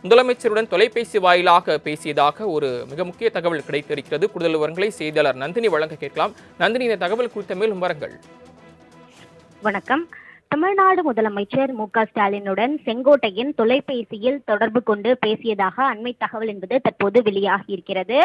முதலமைச்சருடன் தொலைபேசி வாயிலாக பேசியதாக ஒரு மிக முக்கிய தகவல் கிடைத்திருக்கிறது. கூடுதல் விவரங்களை செய்தியாளர் நந்தினி வழங்க கேட்கலாம். நந்தினி, இந்த தகவல் குறித்த மேலும் விவரங்கள். வணக்கம். தமிழ்நாடு முதலமைச்சர் மு.க.ஸ்டாலினுடன் செங்கோட்டையன் தொலைபேசியில் தொடர்பு கொண்டு பேசியதாக அண்மை தகவல் என்பது தற்போது வெளியாகி இருக்கிறது.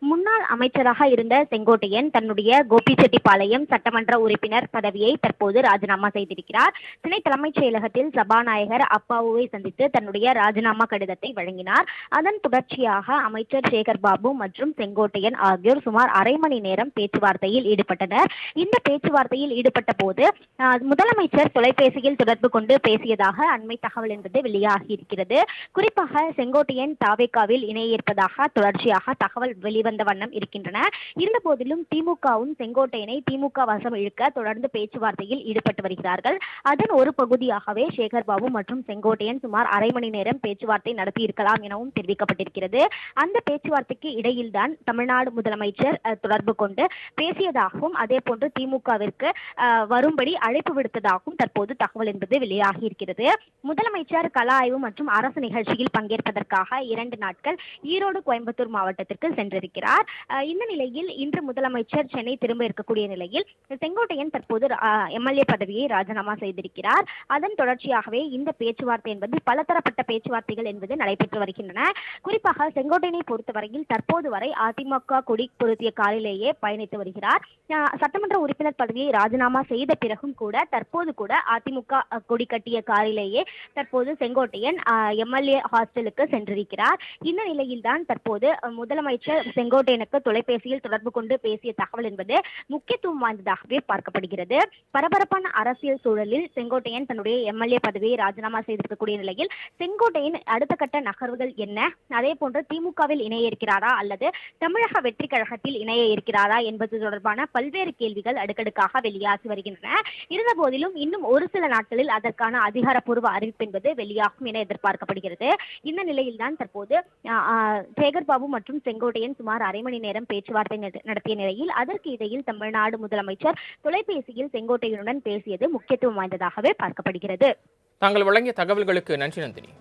முன்னாள் அமைச்சராக இருந்த செங்கோட்டையன் தன்னுடைய கோபிச்செட்டிப்பாளையம் சட்டமன்ற உறுப்பினர் பதவியை தற்போது ராஜினாமா செய்திருக்கிறார். சென்னை தலைமைச் செயலகத்தில் சபாநாயகர் அப்பாவுவை சந்தித்து தன்னுடைய ராஜினாமா கடிதத்தை வழங்கினார். அதன் தொடர்ச்சியாக அமைச்சர் சேகர் பாபு மற்றும் செங்கோட்டையன் ஆகியோர் சுமார் அரை மணி நேரம் பேச்சுவார்த்தையில் ஈடுபட்டனர். இந்த பேச்சுவார்த்தையில் ஈடுபட்ட போது முதலமைச்சர் தொலைபேசியில் தொடர்பு கொண்டு பேசியதாக அண்மை தகவல் என்பது வெளியாகி இருக்கிறது. குறிப்பாக செங்கோட்டையன் தாவேகாவில் இணைய இருப்பதாக தொடர்ச்சியாக தகவல் வெளிவந்த வண்ணம் இருக்கின்றன. இருந்த போதிலும் திமுகவும் செங்கோட்டையனை திமுக வசம் இழுக்க தொடர்ந்து பேச்சுவார்த்தையில் ஈடுபட்டு வருகிறார்கள். அதன் ஒரு பகுதியாகவே சேகர் பாபு மற்றும் செங்கோட்டையன் சுமார் அரை மணி நேரம் பேச்சுவார்த்தை நடத்தியிருக்கலாம் எனவும் தெரிவிக்கப்பட்டிருக்கிறது. அந்த பேச்சுவார்த்தைக்கு இடையில்தான் தமிழ்நாடு முதலமைச்சர் தொடர்பு கொண்டு பேசியதாகவும் அதே போன்று திமுகவிற்கு வரும்படி அழைப்பு விடுத்ததாகவும் தற்போது தகவல் என்பது வெளியாகி இருக்கிறது. முதலமைச்சர் கள ஆய்வு மற்றும் அரசு நிகழ்ச்சியில் பங்கேற்பதற்காக 2 நாட்கள் ஈரோடு, கோயம்புத்தூர் மாவட்டத்திற்கு சென்றிருக்கிறார். இந்த நிலையில் இன்று முதலமைச்சர் சென்னை திரும்ப இருக்கக்கூடிய நிலையில் செங்கோட்டையன் தற்போது எம்எல்ஏ பதவியை ராஜினாமா செய்திருக்கிறார். அதன் தொடர்ச்சியாகவே இந்த பேச்சுவார்த்தை என்பது பலதரப்பட்ட பேச்சுவார்த்தைகள் என்பது நடைபெற்று வருகின்றன. குறிப்பாக செங்கோட்டையனை பொறுத்தவரையில் தற்போது வரை அதிமுக கொடி பொருத்திய காலிலேயே பயணித்து வருகிறார். சட்டமன்ற உறுப்பினர் பதவியை ராஜினாமா செய்த பிறகும் கூட தற்போது கூட அதிமுக கொடி கட்டிய காரிலேயே தற்போது செங்கோட்டையன் எம்எல்ஏ ஹாஸ்டலுக்கு சென்றிருக்கிறார். இந்த நிலையில்தான் தற்போது முதலமைச்சர் செங்கோட்டையனுக்கு தொலைபேசியில் தொடர்பு கொண்டு பேசிய தகவல் என்பது முக்கியத்துவம் வாய்ந்ததாகவே பார்க்கப்படுகிறது. பரபரப்பான அரசியல் சூழலில் செங்கோட்டையன் தன்னுடைய எம்எல்ஏ பதவியை ராஜினாமா செய்திருக்கக்கூடிய நிலையில் செங்கோட்டையன் அடுத்த கட்ட நகர்வுகள் என்ன, அதே போன்று திமுகவில் இணைய இருக்கிறாரா அல்லது தமிழக வெற்றி கழகத்தில் இணைய இருக்கிறாரா என்பது தொடர்பான பல்வேறு கேள்விகள் அடுக்கடுக்காக வெளியாகி வருகின்றன. இருந்த போதிலும் இன்னும் ஒரு சில நாட்களில் அதற்கான அதிகாரப்பூர்வ அறிவிப்பு என்பது வெளியாகும் என எதிர்பார்க்கப்படுகிறது. இந்த நிலையில்தான் தற்போது சேகர் பாபு மற்றும் செங்கோட்டையன் சுமார் அரை மணி நேரம் பேச்சுவார்த்தை நடத்திய நிலையில் அதற்கு இடையில் தமிழ்நாடு முதலமைச்சர் தொலைபேசியில் செங்கோட்டையனுடன் பேசியது முக்கியத்துவம் வாய்ந்ததாகவே பார்க்கப்படுகிறது. தாங்கள் வழங்கிய தகவல்களுக்கு நன்றி நந்தினி.